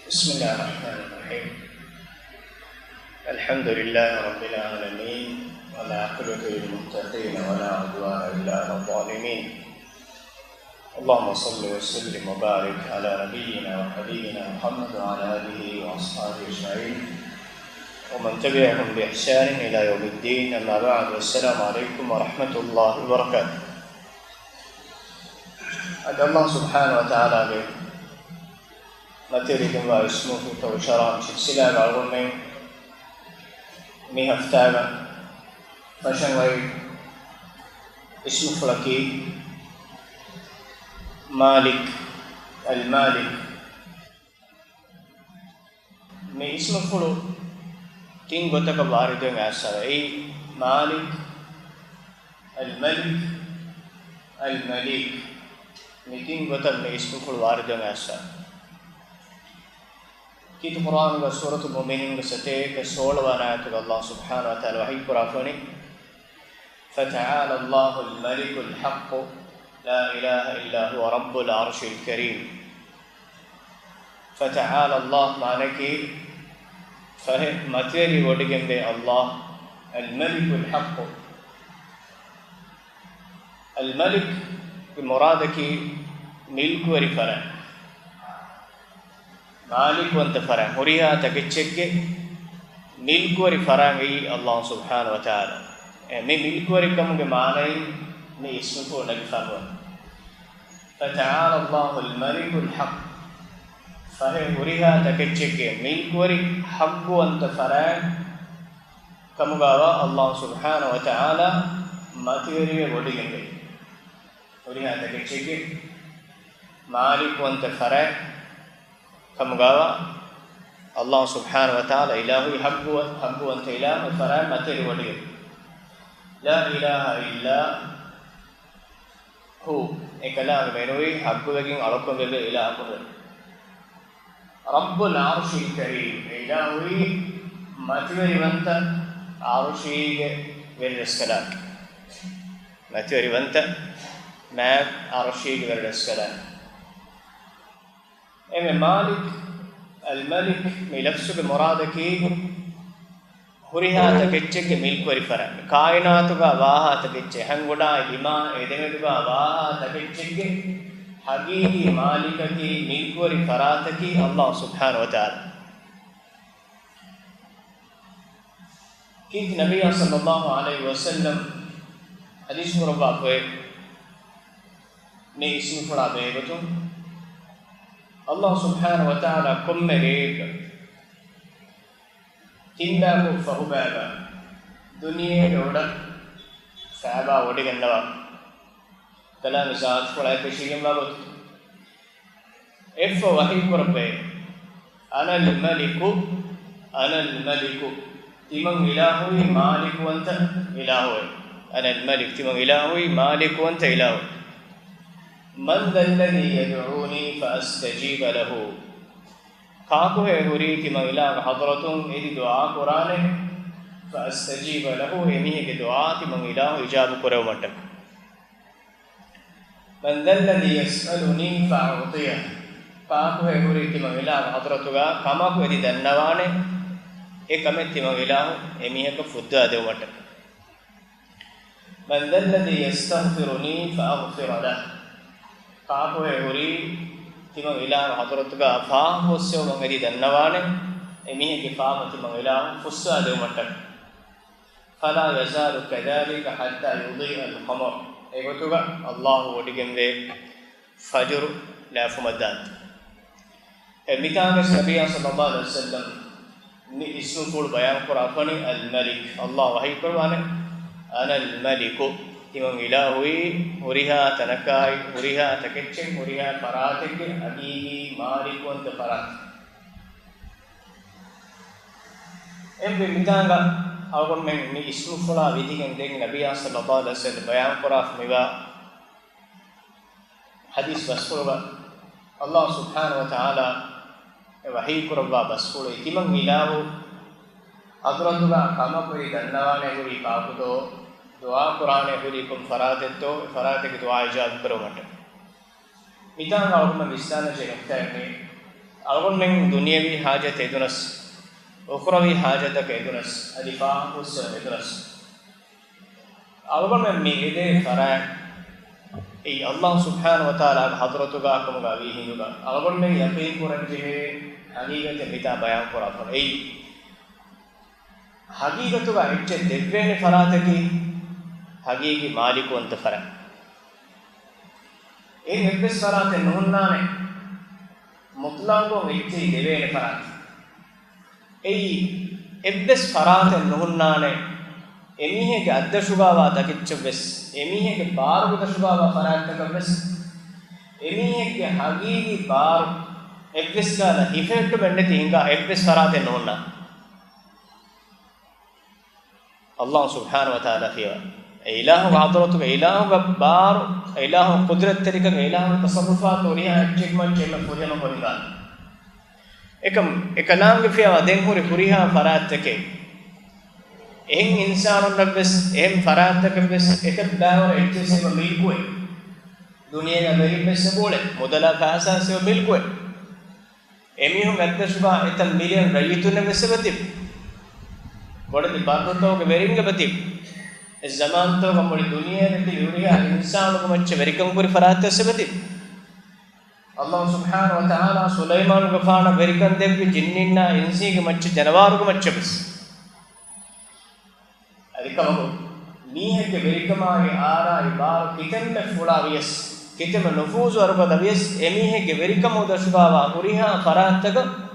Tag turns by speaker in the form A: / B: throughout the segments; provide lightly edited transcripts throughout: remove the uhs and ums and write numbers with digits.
A: بسم الله الرحمن الرحيم. الحمد لله رب العالمين والعاقبة للمتقين ولا عدوان إلا على الظالمين. اللهم صل وسلم وبارك على نبينا وحبيبنا محمد وعلى آله وأصحابه أجمعين ومن تبعهم بإحسان إلى يوم الدين. أما بعد، والسلام عليكم ورحمة الله وبركاته. أد الله سبحانه وتعالى متريدم واسمه توشرام سلسلة العلومين مهفتاغا فشنوي اسم فلكي مالك المالك මේ ඉස්ම ෆුළු තින් ගොතක වාරිදෙන් ඇසව ඒ මාලික් الملك الملك මේ තින් ගොතක මේ ඉස්ම ෆුළු වාරිදෙන් ඇසව كيت قرآن وسورة المؤمنين وستيك سول ونعت الله سبحانه وتعالى وحي قرافوني فتعالى الله الملك الحق لا إله إلا هو رب العرش الكريم. فتعالى الله معنك فهم متيري ودقن بي الله الملك الحق. الملك بمرادك ملك ورفرع مالك وانت فرع مريها تكتشك ملك وري فرعي الله سبحانه وتعالى مي ملك وري كم معنى مي اسمه نجفان. فتعالى الله الملك الحق فهم مريها تكتشك ملك وري حق وانت فرع كم قال الله سبحانه وتعالى ما تيري ودينه مريها تكتشك مالك وانت فرع كم قال الله سبحانه وتعالى إلهي حق وأنت إله فرع متر ولي لا إله إلا هو إكلام بينوي حق وجين علىكم بالإله رب العرش الكريم إلهي متر وأنت عرشي بالرسالة متر وأنت ما عرشي بالرسالة. إما مالك الملك ملفسك مرادك هريها تكتشك ملك ورفرع كائناتك واها تكتش هنغدا إما إدمتك واها تكتشك حقيقي مالكك ملك ورفراتك الله سبحانه وتعالى. كيف النبي صلى الله عليه وسلم حديث مربع من اسم فلا بيبتم الله سبحانه وتعالى كم مريك تنداكو فهبابا دنيا دودا فابا ودغنوا كلام ذات فلاي بشيم بابت اف وحي قربه انا الملك تمن الهي مالك وانت الهي انا الملك تمن الهي مالك وانت الهي. من ذا الذي يدعوني فأستجيب له كاكو ہے ہریتی مغلا حضرتوں ایدی دعا قرآن فأستجيب له ایمیہ کے دعا تی مغلا اجاب کرو مٹک. من ذا الذي يسألني فأعطيه كاكو ہے ہریتی مغلا حضرتوں کاما کو ایدی دنوانے ایک امیتی مغلا ایمیہ کو فدہ دو مٹک. من ذا الذي يستغفرني فأغفر له කාපෝ හොරි තිම ඉලාහ හතරතුක ෆාහ හොස්සෝ මගදී දන්නවානේ එමිහිගේ ෆාම තිම ඉලාහ ෆුස්සා දෙවමට فلا يزال كذلك حتى يضيء القمر ඒගොතුක අල්ලාහ් වඩිගෙන්වේ ෆජර් ලාෆුමදාත් එමිතාගස් නබිය සල්ලල්ලාහු අලයිහි වසල්ලම් මේ ඉස්මු කුල් බයාන් කරාපනේ අල් මලික් අල්ලාහ් වහී කරවානේ අන අල් මලික් තිමන් ඉලාහුයි හොරිහා තනකායි හොරිහා තකෙච්චෙන් හොරිහා පරාතෙක අදීහි මාලිකුන්ත පරාත එම්බෙ මිතාංග අවගොන් මෙන් මේ ඉස්මු ෆලා විදිගෙන් දෙන් නබිය සල්ලල්ලාහු අලයිහි වසල්ලම් බයාන් කරාෆ මෙවා හදීස් බස්කෝවා අල්ලාහ් සුබ්හානහු වතාලා වහී කරවා බස්කෝල තිමන් ඉලාහු අදරතුගා කමපරි දන්නවානේ හොරි කාපුතෝ दुआ कुरान हुरीकुम फरातेतो फराते की दुआ इजाब करो मट मितांगा हुक्म विस्तार से कहता है algon men dunyavi hajat edunas ukhravi hajatak edunas adifa us edunas algon men mi ede fara ei Allah subhanahu wa taala hadratuga akumuga vi hinuga algon men yaqeen koran jehe hagigate mita bayan korafon ei hagigatuga ecche devvene farataki hagigi malikonta fara ei ebbes farate nunnane mutlaqo ecche devvene farat ei ebbes farate nunnane emihege addashugawa dakichbes emihege baruga dashugawa farattakabbes emihege hagigi bar ebbes kala hifettu benneti hinga ebbes farate nunna Allah subhanahu wa ta'ala fiya ilahu hadratu ilahu bar ilahu qudrat tarika ilahu tasarrufat oriya ejjekman chema puriyama koringa ekam fiya den hori puriha farattake en insanun rabbes em farattakabbes ekab dawar ejjese milkuwe duniya meribes bole modala kaasa se milkuwe emihun addashuba etal million rayitune vesebati bodati barroto ke veringa bati es zaman to gamuli duniya reti yuriya insanu ko macche verikam puri faratte sebati Allah subhanahu wa ta'ala Sulaiman ko faana verikam devvi jinninna insi ke macche janawaru ko macche bes adikamago mihege verikamaage ara ibar kitemme fula vies kitemme nufuzu arba vies emihege verikamu dashubawa puriha farattaka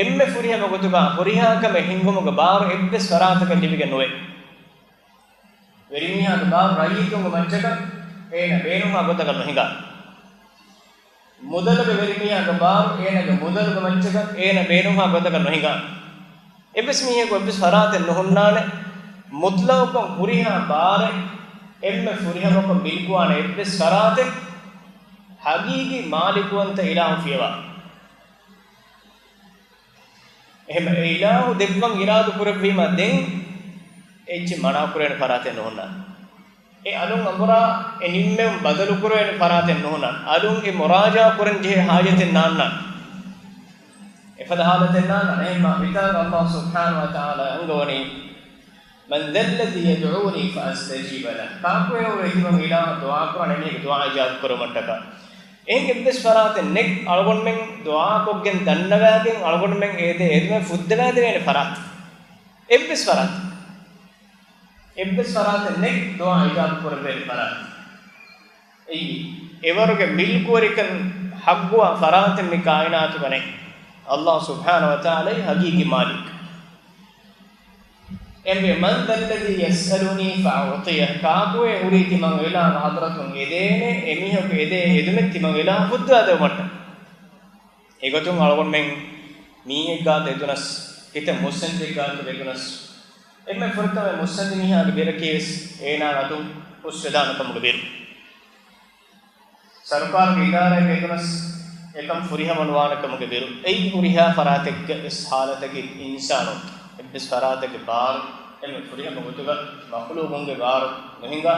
A: emme furiha mogotuga furiha kame hingumuga bar ebbes farattaka libige noe verimiha ga bar rayitunga manchaka ena venuma gotaka nohinga mudalaga verimiha ga bar ena ga mudalaga manchaka ena venuma gotaka nohinga ebbes mihe ko ebbes faratte nohunnane mutlaqan furiha bar emme furiha ko milkuane ebbes faratte hagigi malikuwanta ilahu fiyawa එහෙම ඉලාහු දෙවියන් ඉරාදු කරවීම දෙන් එච්ච මනා කරේන පරාතෙන් නොහොන්න ඒ අලුන් අඹරා එනිම්මෙන් බදලු කරේන පරාතෙන් නොහොන්න අලුන් ඒ මොරාජා කරන් ජේ හාජතෙන් නාන්න එපදහාලතෙන් නාන්න එහෙම විතර අල්ලාහ් සුබ්හානහු වතාලා අංගවනි මන් දල්ලදි යදුඋනි ෆාස්තජීබ ලහ කාකෝ වේහිම ඉලාහ දුආ කරන්නේ මේක දුආ ඉජාබ් කරමට්ටක en ebbes farate nek algon men dua koggen dannawaagen algon men ede edme fuddawade wene farat ebbes farate nek dua ijab korbe farat ei evaruge milkorikan hagwa farate me kainatu bane Allah subhanahu wa ta'ala hagigi malik emme man dalladhi yasaluni fa'utiyah kaagwe uriti man ila hadratun edene emihoke ede edumetti man ila fuddada matta egotun algon men miega dedunas kite musendik ga dedunas emme furtame musendiniha ge berakes ena adu usvedana kamuge ber sarkar ge idara ge dedunas ekam furiha manwana kamuge beru ei furiha faratek is halatake insano ebbes faratake bar emme furiha mogotuga makhluqunge bar nohinga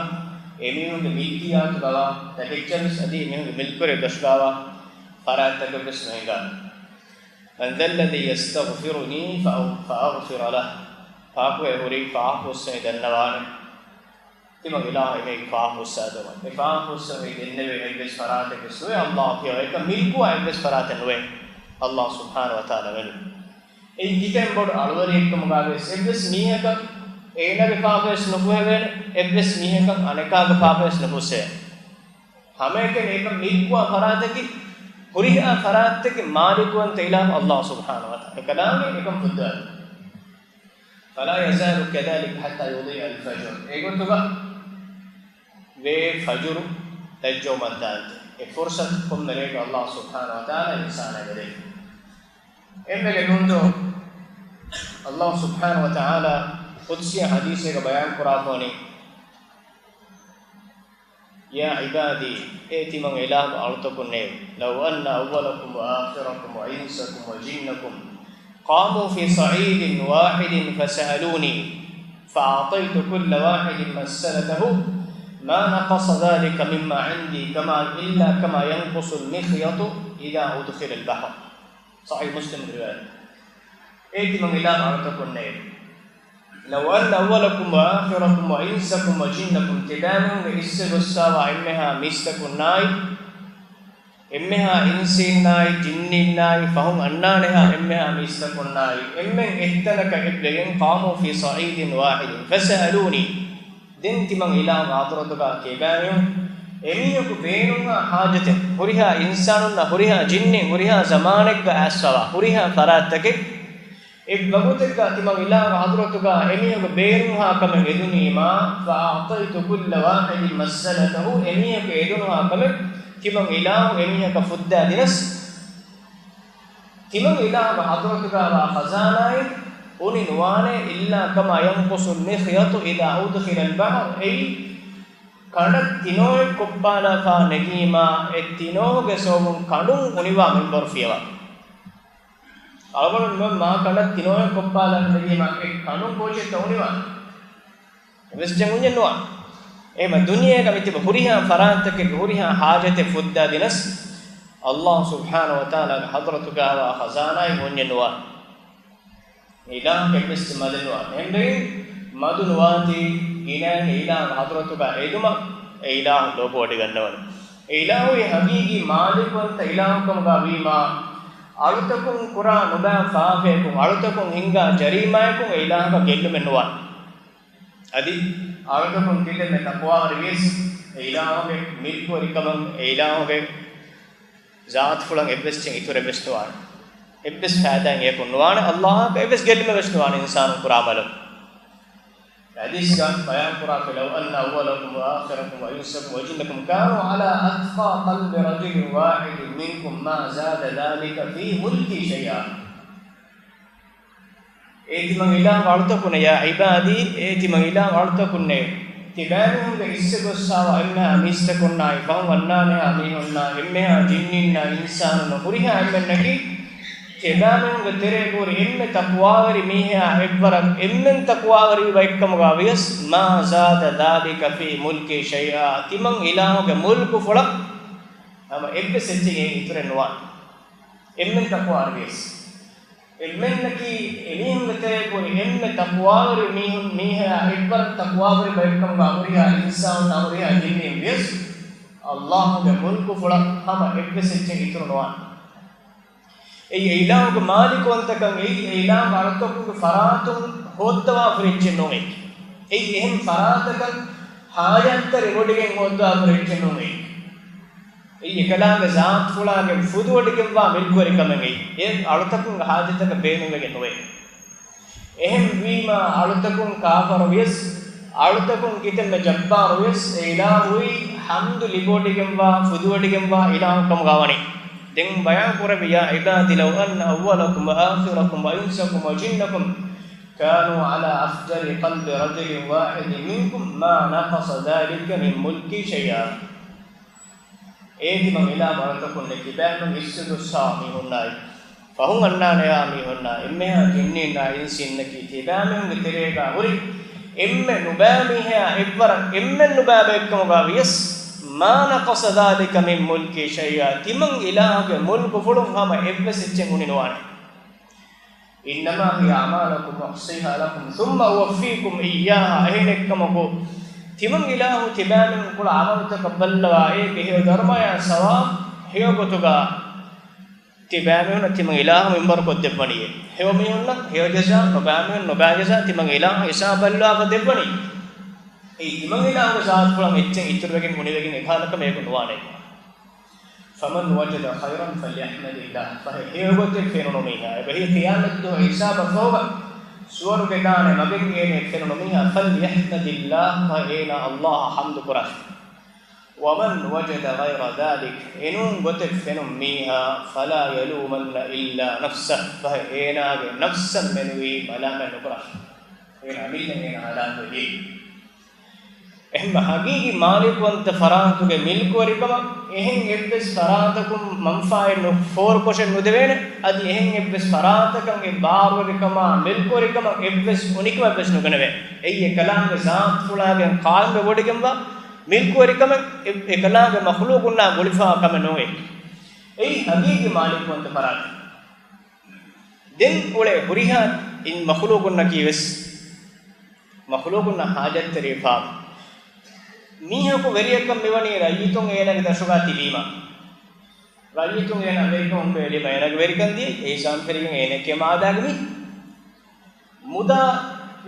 A: emihunge milkiyat bala takechchamis adi emihunge milkore dashgawa faratake bes nohinga man dhalladhi yastaghfiruni fa'aghfir lahu paakwe hori fa'ahusse dannawane tima ilaha me fa'ahussa dawan me fa'ahussa me denneve ebbes faratake soe Allah kiya eka milku ebbes farate noe Allah subhanahu wa ta'ala wenu ei kitem bod alwari ekkum gaave ebbes miheka eenage paapes nopuheven ebbes miheka anekaga paapes nopusse hameke eka milkuwa farataki huriha farattake malikuwan teila Allah subhanahu wa ta'ala kadame ekam budda fala yazalu kadhalik hatta yudhi al-fajr egotuga ve fajr tajjo mandant e fursat kumnere Allah subhanahu wa ta'ala insana gade emmege nundo Allah subhanahu wa ta'ala qudsiya hadise ka bayan qur'ani ya ibadi eti man ilah altakunne law anna awwalakum wa akhirakum wa insakum wa jinnakum qamu fi sa'idin wahidin fasaluni fa'ataytu kulla wahidin mas'alatahu ma naqasa dhalika mimma 'indi kama yanqusu al-mikhyatu idha udkhila al-bahr sahih muslim riwayat eti man ila arata kunne law anna awwalakum wa akhirakum wa insakum wa jinnakum tidamun issawa imha mistakunai emmeha insinnai jinninnai fahum annaneha emmeha mistakunnai emmen ehtanaka ebben qamu fi sa'idin wahidin fasaluni den timang ila adratuga kebayo emiyoku beenunha hajate huriha insanunna huriha jinni huriha zamanekga aswa huriha farattake ek bagutekga timang ila adratuga emiyoku beenunha kame edunima fa a'taitu kull wahidin mas'alatahu emiyoku edunha kame timang ilahu emihaka fudda dinas timang ilahu hadratuka wa khazanai uni nuwane illa kama yanqusu al-mikhyatu idha udkhila al-bahr ay kana tinoy koppala fa negima etinoge somun kadun uniwa member fiwa algon ma kana tinoy koppala negima ek kadun kochetta uniwa wesjen unyenwa ema duniya ka mitiba huriha farantake huriha hajate fudda dinas Allah subhanahu wa ta'ala hadratuka wa khazanai honyenwa ilah kebis madenwa ende madunwati inan ilah hadratuka eduma ilah lobodi gannawan ilahu hagigi malikanta ilahukam ga wima alutakun quran uba faafekum alutakun hinga jarimayakum ilah ka gellumenwa adi आवेदन किले में तकवा रिवीस इलाहों के मिल को रिकमन इलाहों के जात फुलंग एब्बेस चिंग इतुरे बेस्टवान एब्बेस फायदा ये कुनवान अल्लाह के एब्बेस गेल में बेस्टवान इंसान कुरामल हदीस का बयान कुरा के लो अन्न अव्वलकुम व आखिरकुम व इंसकुम व जिन्नकुम कानु अला अत्qa qalbi rajul wahid minkum ma zada dhalika fi mulki shay'a eti man ilah waltakunne ya ibadi eti man ilah waltakunne tibanunge issegosawa emma mistakunnai fahum annane amihunna emma jinninna insanuna huriha emmennaki tibanunge teregori emme taqwawari miha ebbarak emmen taqwawari vaikkamuga vias ma zada dhalika fi mulki shay'a timang ilahuge mulku fulak ama ebbe settige iturenwa emmen taqwawari vias එම්මෙන්නකි එලියුගතේ කොයි එම්ම තක්වාවරි මීහුන් මීහා එක්බර තක්වාවරි බයිකම් ගාමරියා ඉන්සාන් නවරියා ජින්නේ විස් අල්ලාහ්ගේ මුල්කු ෆුලක් හම එක්වෙසෙච්ච ඉතුරුනවා ඒ ඊලාහ්ගේ මාලිකවන්තකම් ඒ ඊලාහ් අර්ථකුගේ ෆරාතුන් හොද්දවා ෆරිච්ච නොමේ ඒ එහෙම් ෆරාතකම් හායන්තර රොඩිගෙන් හොද්දවා ෆරිච්ච නොමේ ekalaga zaat fulage fuduwadigemwa milgori kamenge e alutakun hajataka beenuvege nowe ehem wima alutakun kafar wes alutakun kitemme jabbar wes ilahui hamdu libodigemwa fuduwadigemwa ilahukam gawani den bayan kurabe ya ibadi law anna awwalakum wa akhirakum wa insakum wa jinnakum kanu ala afjari qalbi rajulin wahidin minkum ma naqasa dhalika min mulki shay'a eti man ila barakakunne kibanun issudu saami hunnai fahum annane ami hunna emmeha jinninna insinnaki tibanun terega huri emme nubami ha ebwara emme nubabe ekkamuga vies ma naqasa dhalika min mulki shay'a timan ilahage mulku fulun hama ebbe sicchen uninwane innama hiya a'malukum uhsiha lakum thumma uwaffikum iyyaha ahinekkamugo timang ilahu tibanun kula amal taqabbalawa eke he dharmaya sawab heyogotuga tibanun timang ilahu member ko debbaniye heyo mihunna heyo jasa nobamen nobajasa timang ilahu isaballa ko debbani ei timang ilahu saat pulang echen iturwegen munivegen ekhalaka meku nuwane faman wajada khairan falyahmadillah fa heyogote fenono miha ebehi qiyamat do hisaba foga suwaruge gaane magengene fenono miha falyahmadillah fa ena allah hamdu qurah waman wajada ghayra dhalik enun gote fenum miha fala yalumanna illa nafsah fa ena ge nafsan menwi malama qurah ena millen ena halatu hi ehma hagigi malikwanත farahatuge milkuwarikama ehen ebbes farahatakum manfae no for question nudevene adi ehen ebbes farahatakum e baarwarikama milkuwarikama ebbes unikwa ebbes nuganave ei ekalaga zaat fulage qalme wodigemwa milkuwarikama ekalaga makhluqunna golifa kama noe ei hagigi malikwanත farahatu den ole huriha in makhluqunna kiwes makhluqunna hajat tarifa miha ko veriyakam mewani rayitun enage dashuga tilima rayitun ena amerika on peli enage verikan di e sanferigen enake maadagami muda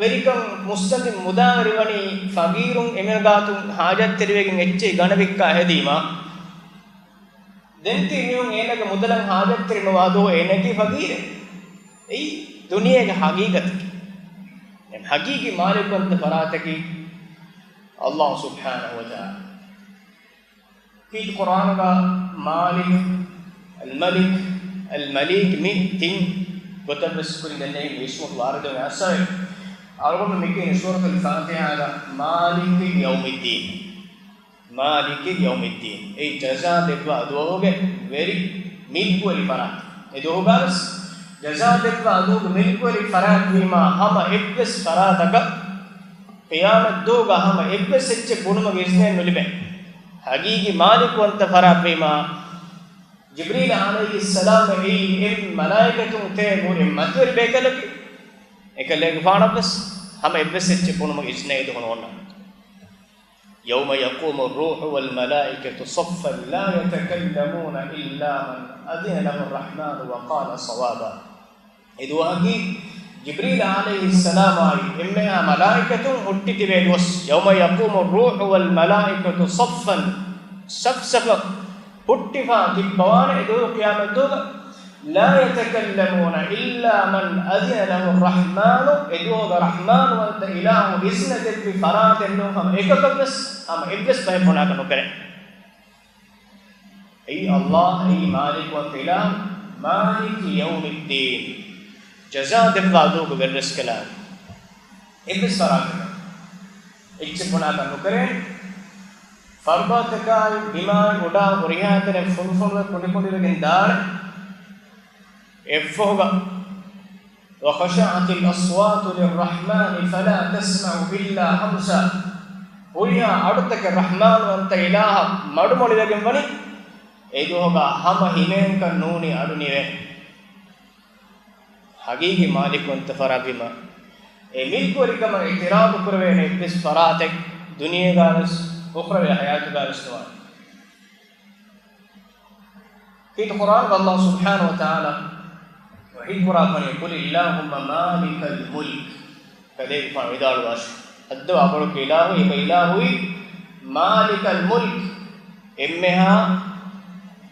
A: verikam muslim muda verivani fagirun emelgatun hajat teriwegen ecche ganavikka hedima den tiniyun enage mudalan hajat terima wado enake fagire ei duniyage haqiqat em haqiqi malikant farataki Allah subhanahu wa ta'ala fi Quran ga Malik al-Malik al-Malik min tin gotabes kurin denne ismu warado asai algom mekin surah al-Fatiha ga Malik yawmiddin Malik yawmiddin ei jaza devwa adoge very milkwali farat edogas jaza devwa adoge milkwali farat vima hama ekves farataka qiyamat doga hama ekves ecche bunuma gisne nulibe haqiqi malik wanta farat vima jibril alayhi salam ei em malaikatun te bore matwel bekalaki ekalege faanabes hama ekves ecche bunuma gisne edono onna يوم يقوم الروح والملائكة صفا لا يتكلمون إلا من أذن له الرحمن وقال صوابا إذ وهي جبريل عليه السلام إما ملائكة أتتبعوس يوم يقوم الروح والملائكة صفا صفا أتفا تبوان إذ قيامة لا يتكلمون إلا من أذن له الرحمن إدوه الرحمن وأنت إله إذن في فرات النوم إكتبس أما إبلس بهبنا كنوكره أي الله أي مالك وأنت إله مالك يوم الدين جزاء دفعوك بالرزق كلام إبلس فرات إكتبنا كنوكره فرباتك بما ودا ورياتنا فنفن كل لكن دار إفوغا وخشعت الأصوات للرحمن فلا تسمع إلا همسا ويا أردتك الرحمن وأنت إله مدمولي لكن بني إدوهغا هم همين كنوني أدني حقيقي مالك وأنت فرابما ملك وركما اعتراض كروين إبس فراتك دنيا غارس أخرى حياة غارس نوان في القرآن الله سبحانه وتعالى وحي قرآن يقول اللهم مالك الملك كذلك فعيدال واش الدعاء أقولك إلهي إلهي مالك الملك إمها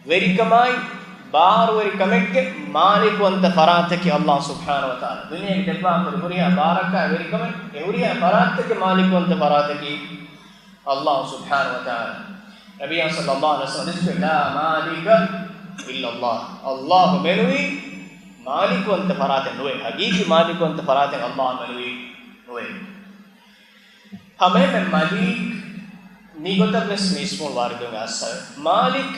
A: وركماي بار وركمك مالك وانت فراتك الله سبحانه وتعالى دنيا دبا فريا بارك وركمك اوريا فراتك مالك وانت فراتك الله سبحانه وتعالى نبي صلى الله عليه وسلم لا مالك إلا الله الله منوي مالك وانت فرات نوي حقيقي مالك وانت فرات الله منوي نوي हमें मालिक निगोता प्लस मिस्मोल वार्डों आसा मालिक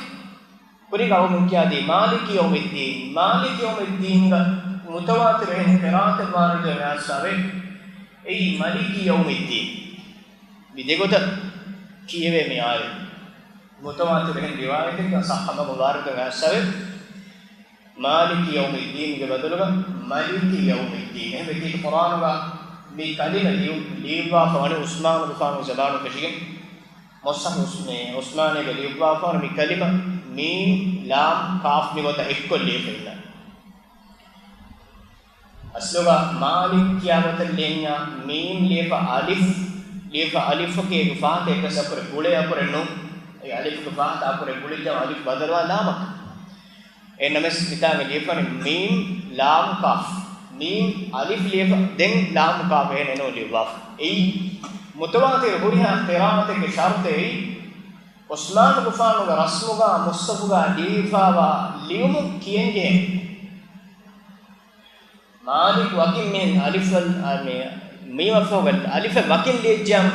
A: पूरी गाँव में क्या दी मालिक यौमिद्दीन का मुतवातिर है क़रात वार्डों आसा वे ऐ मालिक यौमिद्दीन विदेगोता किए वे में आए मुतवातिर है रिवायत का सहाबा वार्डों आसा वे मालिक यौमिद्दीन के बदलगा मालिक यौमिद्दीन है वे की कुरान का මේ කලින ලියවා ෆවන උස්මාන් රුෆාන් ජබානු කෂිගෙන් මොස්සහ උස්මානගේ ලියවා ෆවන මේ කලිම මීම් ලාම් කාෆ් නිගත එක්ක ලියපෙන්න අස්ලෝගා මාලික් කියවත ලෙන්නා මීම් ලියප අලිෆ් के ෆාත එක සපර ගුලේ අපර නු ඒ අලිෆ් ෆාත අපර ගුලේ ජම අලිෆ් බදරවා නාමක් ඒ නමස් පිටාගේ ලියපන මීම් ලාම් කාෆ් मीम अलिफ लेफ दें लाम का बहन नो लिवाफ ए मुतवातिर हुरिया क़िराअत के शर्त है उस्मान गुफान का रस्मुगा मुस्तफुगा दीफावा लियुम किएंगे मालिक वकिम में अलिफ में मीम फगल अलिफ वकिम ले जम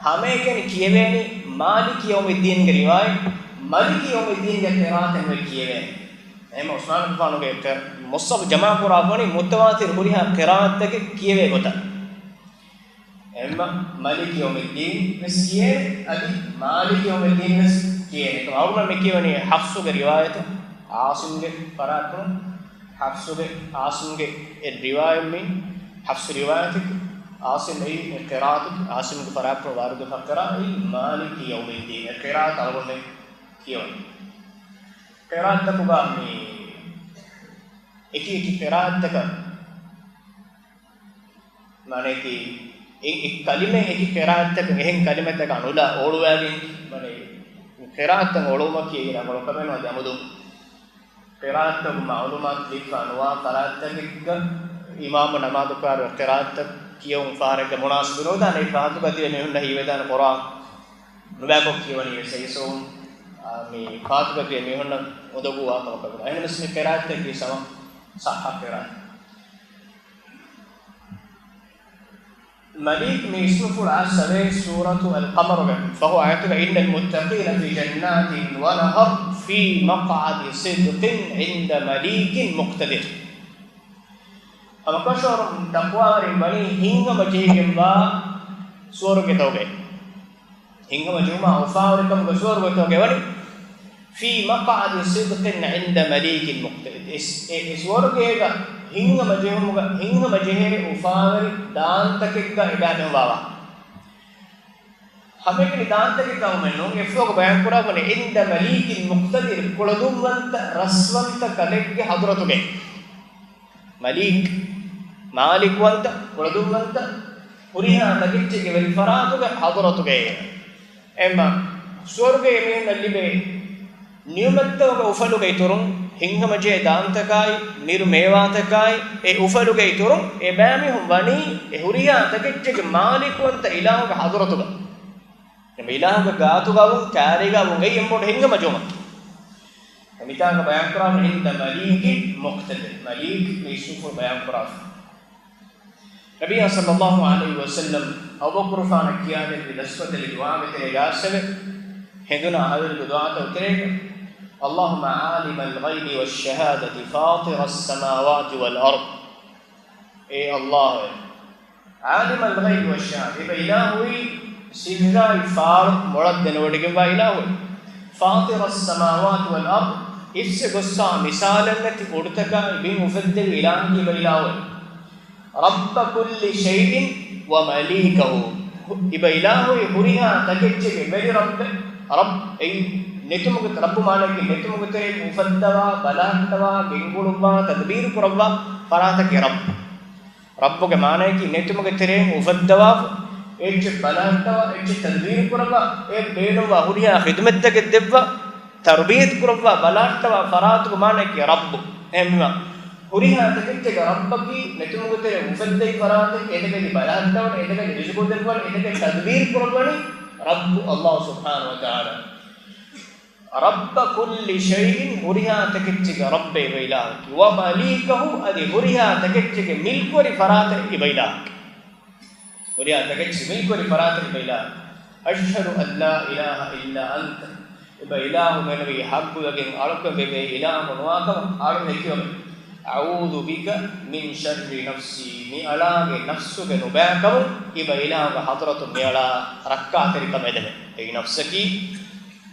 A: हमें के किएवेनी मालिक यौमिद्दीन के रिवायत मालिक यौमिद्दीन के क़िराअत में किएवे एम उस्मान गुफान के मुस्तफ जमा कुरानी मुतवातिर हुरिया क़िराअत के किएवे गोता एम मालिक यौमिद्दीन मिसिए अदि मालिक यौमिद्दीन मिस किए तो और में किएवनी हफ्स के रिवायत आसिम के क़राअत حفصه عاصم الرواية من حفص روايتك عاصم أي قراءتك عاصم كفراب وارد فقراء مالك يوم الدين القراءة على من كيون قراءتك بامي إكي قراءتك معنى كي إك كلمة إكي قراءتك إهين كلمة تك أنولا أولوالين معنى قراءتك أولوما كي إلى مركبين هذا أمودو قراءتك معلومات لك أنواع قراءتك إمام نماذج كار قراءتك كيوم فارق مناسب نودا نه فاتو كتير ميهون نه يودان قرآن نبأكو كيواني سيسوم مي فاتو كتير ميهون ودعوا كم كبر أنا مسلم قراءتك كي سما صح قراءة مليك ميسوف العسل سورة القمر فهو آياتك إن المتقين في جنات ونهر في مقعد صدق عند مليك مقتدر أما كشور تقوى رماني هنگا مجيهم با سور كتوغي هنگا مجيوما أفاوركم بسور كتوغي وني في مقعد صدق عند مليك مقتدر سور كيغا هنگا مجيهم أفاور دان تكيغا إبادهم بابا हमें के निदान तक क्या उम्मीदों ये फ्लोक बयान करा बने इंद मलीक मुक्तदिर कुलदुमंत रस्वंत कलेग के हज़रत के मलीक मालिक वंत कुलदुमंत उरिहा तकिच्चे के वरी फरात के हज़रत के एम्मा स्वर्ग में नल्लिबे नियमत्त के उफलु के तुरुं हिंग मजे दान तकाई निरु मेवा तकाई ए उफलु के तुरुं ए बैमी हम वनी ए उरिहा तकिच्चे के मालिक वंत इलाह के हज़रत के इलाह का गातु गावुं कारेगा वंगे यंबोड हिंग मजोमा मिता का बयान करा हिंद मलीक मुक्तदिर मलीक यूसुफ बयान करा नबी सल्लल्लाहु अलैहि वसल्लम अबू बकर फान किया ने दस्वत दुआ में तेरे गासवे हिंदुना हजर दुआ तो तेरे اللهم عالم الغيب والشهادة فاطر السماوات والأرض اي الله عالم الغيب والشهادة إلهي سيدنا فار مرد نودكم بايلاو فاطر السماوات والارض إفس قصة مثالا التي أرتكى بمفدل إلهي بايلاو رب كل شيء ومليكه إبايلاو يهوريها تكتشك ملي رب أي نتمك رب مالك نتمك تري مفدوا بلاهتوا بينقلوا تدبير كروا فراتك ربك مالك نتمك تري مفدوا एच बलांतवा एच तदबीर कुरवा ए बेनवा हुरिया खिदमत तक देवा तरबियत कुरवा बलांतवा फरात को माने कि रब एम्मा हुरिया तक के रब की नेतुमुग तेरे मुफद्दई फरात एदके बलांतवा एदके रिजको देवा एदके तदबीर कुरवानी रब अल्लाह सुब्हानहु व तआला रब कुल्ली शैइन हुरिया तक के रब इला व मालिकहु अदि हुरिया तक के मिल्क व फरात इबैला وريا تكتش ملكو لفرات الإله أشهد أن لا إله إلا أنت إبا إله من نبي حق لكن أرك بك إله منواكم أرك نكيوم أعوذ بك من شر نفسي مي ألاك نفسك نباكم إبا إله حضرة مي ألا ركعت لكم إدمه أي نفسك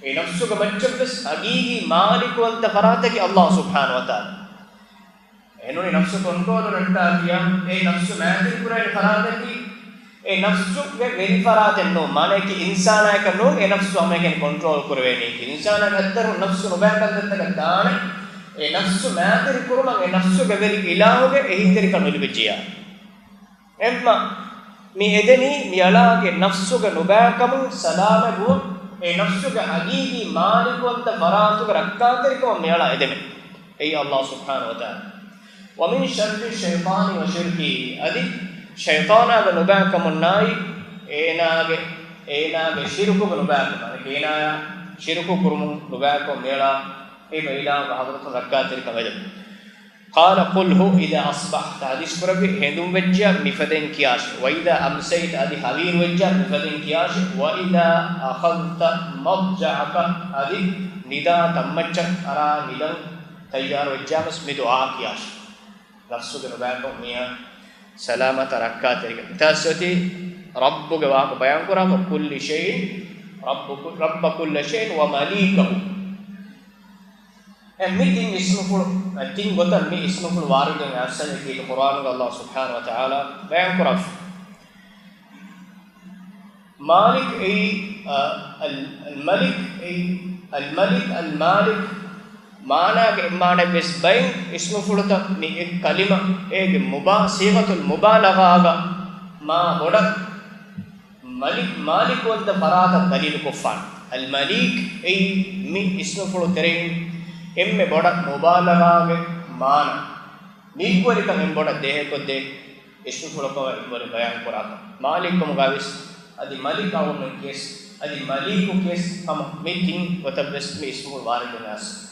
A: أي نفسك مجبس أجيجي مالك وأنت فراتك الله سبحانه وتعالى إنه نفسك كنترول رنتاكيا أي نفس ما تقول فراتك ए नफ्सु के वेरी फरात नो माने कि इंसान है कनो ए नफ्सु हमें के कंट्रोल करवे नहीं कि इंसान के अंदर नफ्सु नो बैक कर देता दान ए नफ्सु मैं तेरी करो ना ए नफ्सु के वेरी इलाह हो गए यही तेरी कनो लिबिजिया एम्मा मी एदनी मी अला के नफ्सु के नो बैक कम सलाम गो ए नफ्सु के हकीकी मालिक वंत फरात के रक्का तेरी को मी अला एदमे ए अल्लाह सुब्हानहु व तआला व मिन शर्रि शैतान व शिरकी अदि शैताना के नुबाक मुन्नाई एनागे शिरको नुबाक माने केनाया शिरको कुरुम नुबाक मेला ए महिला हजरत रक्का तेरी कमजब قال قل هو اذا اصبحت حديث بربي هندوم وجه مفدين كياش واذا امسيت ادي حوير وجه مفدين كياش واذا اخذت مضجعك ادي ندا تمچ ارا ندم تيار وجه مس بدعاء كياش نفسه नुबाक मिया سلامة ركعات تريك تاسوتي ربك واق بيان كرام كل شيء رب كل شيء ومليكه meeting ismul ting gotan mi ismul waridun asal ki Quran Allah subhanahu wa ta'ala bayan kuraf Malik al-Malik al-Malik al-Malik mana ke mana bes bain ismul ta ni ek kalima ek mubah sigatul mubalagha ga ma bodak Malik Malik wanda farata dalil kufan al-Malik mi ismul terin emme bodak mubalagha ge mana nikori kam em bodak dehe ko de ismul ko ibore bayan kurata Malik ko gavis adi Malik awun kes adi Malik ko kes am meeting watabes mi ismul waridun as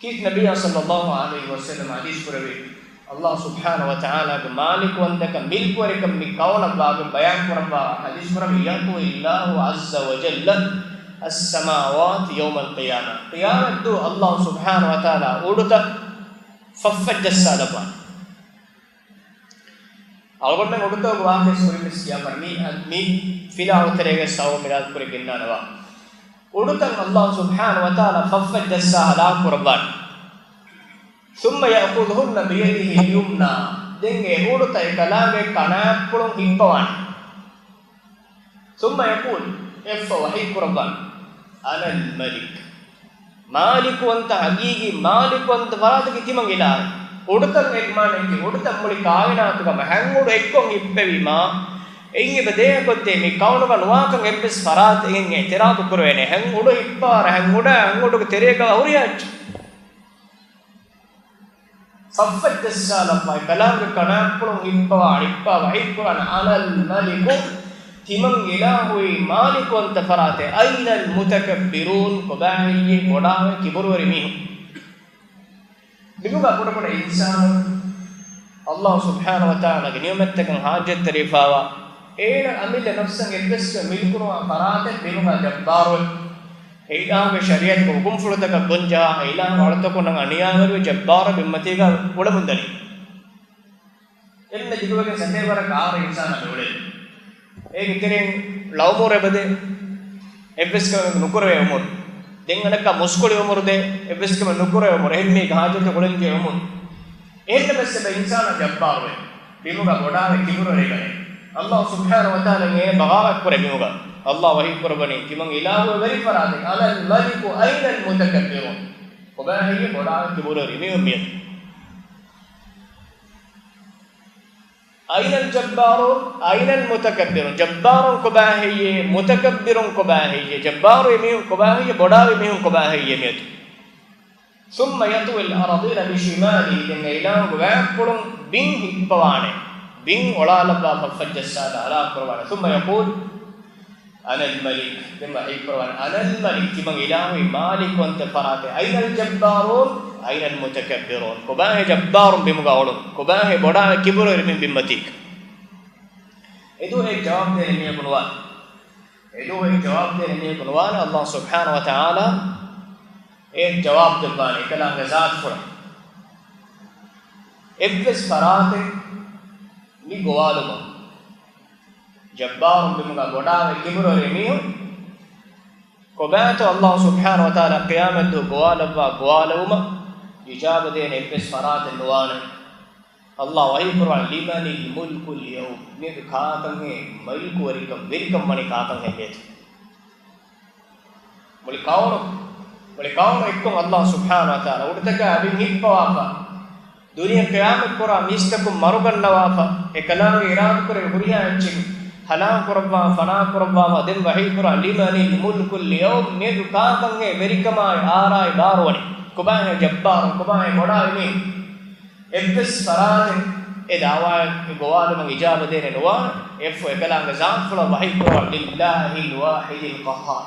A: Kis Nabi sallallahu alaihi wasallam hadis kurawi Allah subhanahu wa ta'ala ke Malik wanda ka milk wari kam mi kauna bagu bayan kuraba hadis kurawi yaqu illahu azza wa jalla as-samawati yawm al-qiyamah qiyamah do Allah subhanahu wa ta'ala uduta faffajja salaba algonne uduta wa ke suri misya parmi mi fila uterege saw mirad kure ginna nawa udutan Allah subhanahu wa ta'ala faffajja sahala qurban thumma ya'khudhuhunna bi yadihi al-yumna denge uduta ekalaage kanapulun hippawan thumma yaqul iffa wahi qurban ana al-malik malik wanta hagigi malik wanta farada ki timangila udutan ekmanengi udutan muli kaayinaatuga mahangudu ekkon hippevima Inge bedaya kotte mi kaunuga nuwakan eppes farat inge teradu kurwene hangudu ippara hangudu terega uriyach saffat salama kalam kanapulun ippa wahikuran alal maliku timang ilahui malikun tafarate ainal mutakabbirun kobahiye kodawe kiburwari mihu biguga koda insan Allah subhanahu wa ta'ala ge niyamettakan hajat tarifawa Ena amil nafsan ebbes milkunu farate binuga jabbaru eidaange shariat ko hukum fulata ka gonja eilaan walata ko nan aniyamaru jabbaru bimmatiga ulamundani enne jiguwage satewara kaara insana dole ege teren lawmore bade ebbes ka nukurwe umur denganaka muskoli umur de ebbes ka nukurwe umur ehme gahajata kolenje umur enne besse be insana jabbaru binuga godawe kiburu regane Allah subhanahu wa ta'ala ne bagawat kore bimuga Allah wahi qurbani kimang ilahu wari farade alal maliku ainal mutakabbirun kobahiye boda kiburu rimi umiyat ainal jabbarun ainal mutakabbirun jabbarun kobahiye mutakabbirun kobahiye jabbaru mi kobahiye boda mi kobahiye miyat thumma yatwil aradina bishimali den ilahu waqulun bin hippawane Bing olalaba faffajjasa ala qurban thumma yaqul ana al-malik thumma yaqul ana al-malik timang ilahi malik wanta farate aina al-jabbarun aina al-mutakabbirun kobahe jabbarun bimugaulun kobahe boda kiburu rimin bimmatik edu ek jawab de ne bunwan Allah subhanahu wa ta'ala ek jawab debane kalam zat fura ebbes farate ni gowalumo jabbarun bimuga bodawe kiburu remiyo kobato Allah subhanahu wa ta'ala qiyamatu gowaluma ijaba de ebbes farate nuwane Allah wahi qur'an limanil mulku al-yawm ne kaatange mulku verikam mani kaatange bet muli kauno ekkom Allah subhanahu wa ta'ala udtaka abin hippawa Dunia kiamat kora mistakum marugannawafa ekalange irad kore huriya enchig halan korabba fana korabba den wahi kora limanil mulku al-yawm ne kaatange verikama aarai darwani kobahe jabbar kobahe moda ini ebbes farane edawa gowalu ijaba dene nuwa efo ekalange zanfula wahi kora lillahi al-wahid al-qahhar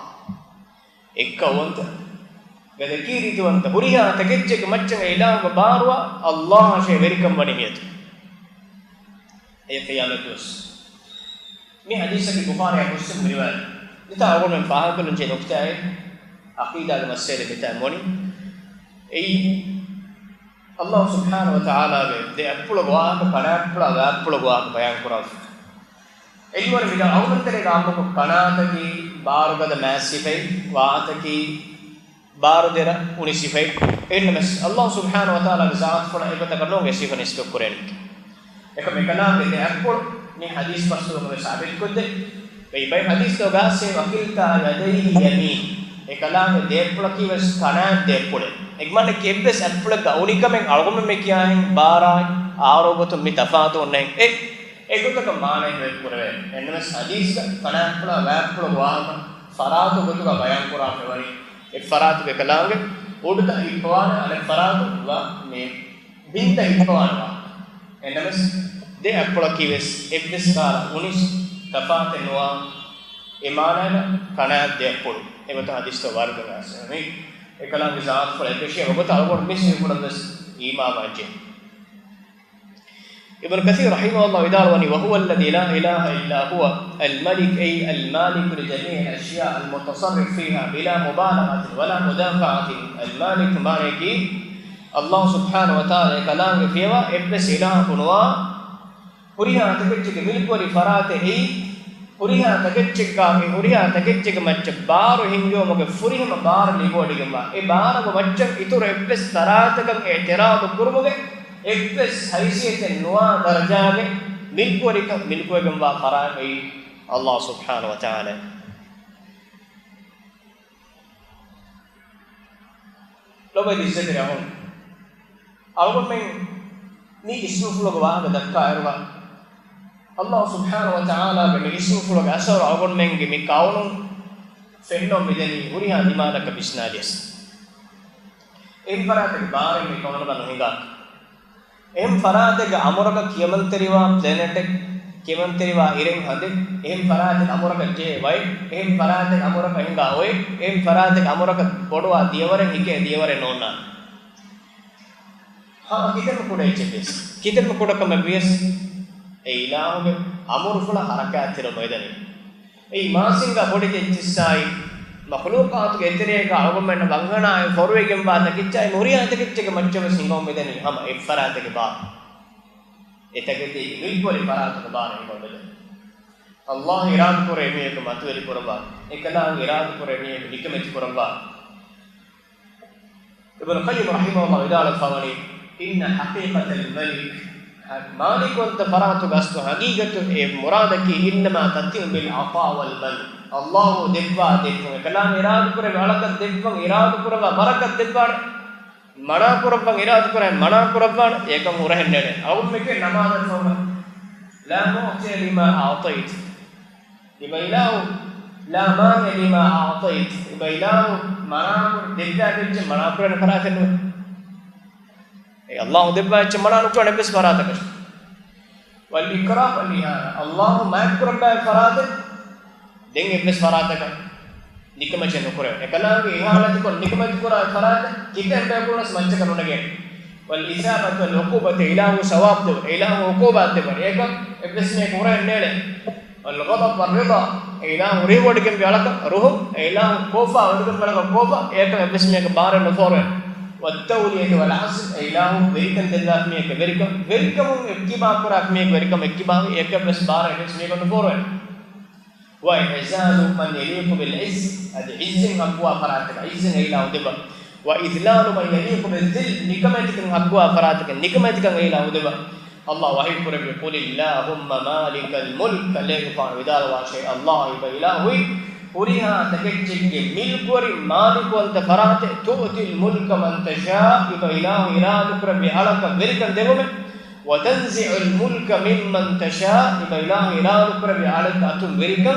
A: ekkawanta gadakiri tuwanta huriya takecche macchanga ilaha barwa Allah she verikam banimiyat ay qiyamat us mi hadith ki bukhari ya muslim riwayat ita awon men fahakulun je nokta hai aqida al masale bita moni ay Allah subhanahu wa ta'ala be de appula goa kana appula goa bayan kurav elwar vida awuntere ramu kanataki barugada massifai vaataki baaru dera uni sifai ennas Allah subhanahu wa ta'ala zaat fala ibata karno ge sifa nisbe kuren ekam ekala ge akol ni hadis pasu me sabit kodde bei hadis to gaase wakilta yadayhi yamin ekala ge deepula kiwes kana deepule ekmane kebbes appula gaunikamen algomme me kiyahen baara aarobatum mi tafaatu onne ekutaka maane me kurave ennas hadis kana appula wappula waama faratu gotuga bayan qura mewari faraatu be kalange oduta ipwana ale faraatu wa me binta ipwana enames de appola kiwes ebbes kala unis tafaate noa imanana kana de appol ebata hadista warga asami ekalange zaat fala ekeshe obata algor mis ipulandas ima wajje ابن كثير رحمه الله يداروني وهو الذي لا إله إلا هو الملك أي المالك لجميع الأشياء المتصرف فيها بلا مبالغة ولا مدافعة المالك مالكي الله سبحانه وتعالى كلام فيها إبس إله كنوا هريها تكتشك ملك ورفرات أي هريها تكتشك هريها تكتشك مجبار هنجو مك فريهم بار ليبوديما إيه بار ومجب إتور إبس ثراتك اعتراض كرمك ekbes haysiyeten nuwa darajage milkuwegam wa faraqi Allah subhanahu wa ta'ala lobe disere ahon algomen ni isufulog wa ga dakka erwa Allah subhanahu wa ta'ala ge isufulog asar algomen ge mi kaunun fenno mideni huriha dimana ka bisnadias em farate baare mi kaunun ba nohinga em farade ga amuraka kiyamanteriwa planet kiyamanteriwa iren hande em farade amuraka je vai em farade amuraka hinga hoy em farade amuraka bodwa diyaware hike diyaware nonna ha kiten kodai chepes kiten kodaka mabes e ilahuge amurfula harakaatira moidani ei masinga bodi techissai makhluqaat ge eterega algomen bangana forwegen ba takichai moriya takichege majjava singom medani hama e farate ge ba etagete milkori farate ge ba ne modele Allah irad kore me ek matweli korba ekala irad kore me hikmeti korba ibn qayyim rahimahullah idala fawani inna haqiqat al malik malik wa faratu gastu haqiqatu e muradaki inma tatim bil afa wal man Allah debba dekku kalam irad kore walakat debba irad kurava barakat debba mana kurava irad kore mana kurava ekam urahenne avun meke namaz soga la mu'ti lima a'tait ibailahu la mani lima a'tait ibailahu mana kur debba debje mana kurane farakennu Allah debba che mana kurane bes faratak wal ikram wal ihana Allah ma kuraba farad den iblis farataka nikamache nokore ekalaage ihalati kon nikamache kora farat kiten be kunas mancha kanunage wal isabat wal uqubat ilahu sawab de ilahu uqubat de bar ekam iblis ne kore nele wal ghadab wal rida ilahu reward kem alaka ruh ilahu kofa wadum balaka kofa ekam iblis ne ke bare no fore wat tawliyah wal asr ilahu verikan dendaf me ke verikum ekkiba kora me verikum ekkiba ekam iblis bare iblis ne ko fore وإعزاز من يليق بالعز هذا عز أقوى فراتك عز إلى ودبا وإذلال من يليق بالذل نكمتك أقوى فراتك نكمتك إلى ودبا الله وحي قرب يقول اللهم مالك الملك لك فعودال وشيء الله بإلهي وريها تكتشك ملك وري مالك وانت فراتك تؤتي الملك من تشاء بإله إراد قرب علىك وركا دبا وتنزع الملك ممن تشاء بإله إراد قرب عليك أتم وركا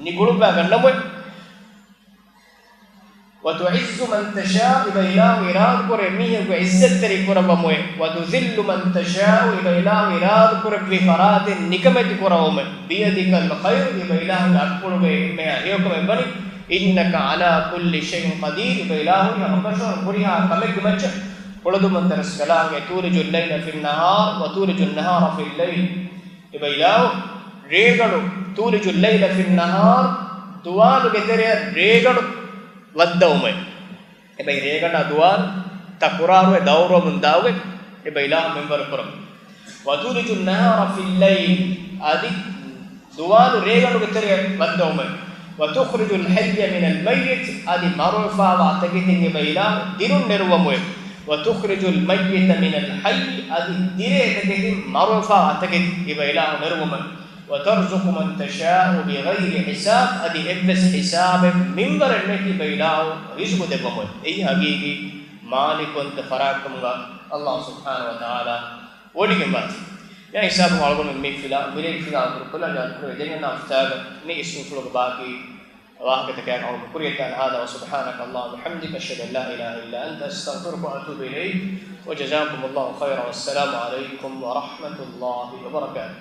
A: نقول بأغنمو وتعز من تشاء بإله إراد قرب ميه وعزت تري قرب موي وتذل من تشاء بإله إراد قرب بفرات نكمت قرب بيدك الخير بإله أقول بما يوكم بني إنك على كل شيء قدير بإله يهمشون بريها كمك مچ قلدو من درس كلام تولج الليل في النهار وتولج النهار في الليل إبيلاو ريغلو تولج الليل في النهار دوال بتريا ريغلو ودومه إبي ريغنا دوال تقرارو دورو من داوه إبيلاو منبر قرم وتولج النهار في الليل أدي دوال ريغلو بتريا ودومه وتخرج الحي من الميت ادي معروفه واتكتين بيلا ديرون نرومو وتخرج الميت من الحي ادي ديرتكتين معروفه واتكتين بيلا نرومو وترزق من تشاء بغير حساب ادي ابس حساب منبر النتي بيلا رزق دبمو اي حقيقي مالك انت فراكم الله سبحانه وتعالى ولكن بات يا حساب والغون ميفلا ميري فلا كل جان كل جننا افتاغ ني اسم فلوغ باقي واهك تكان او كريتان هذا وسبحانك اللهم وبحمدك اشهد ان لا اله الا انت استغفرك واتوب اليك وجزاكم الله خيرا والسلام عليكم ورحمه الله وبركاته.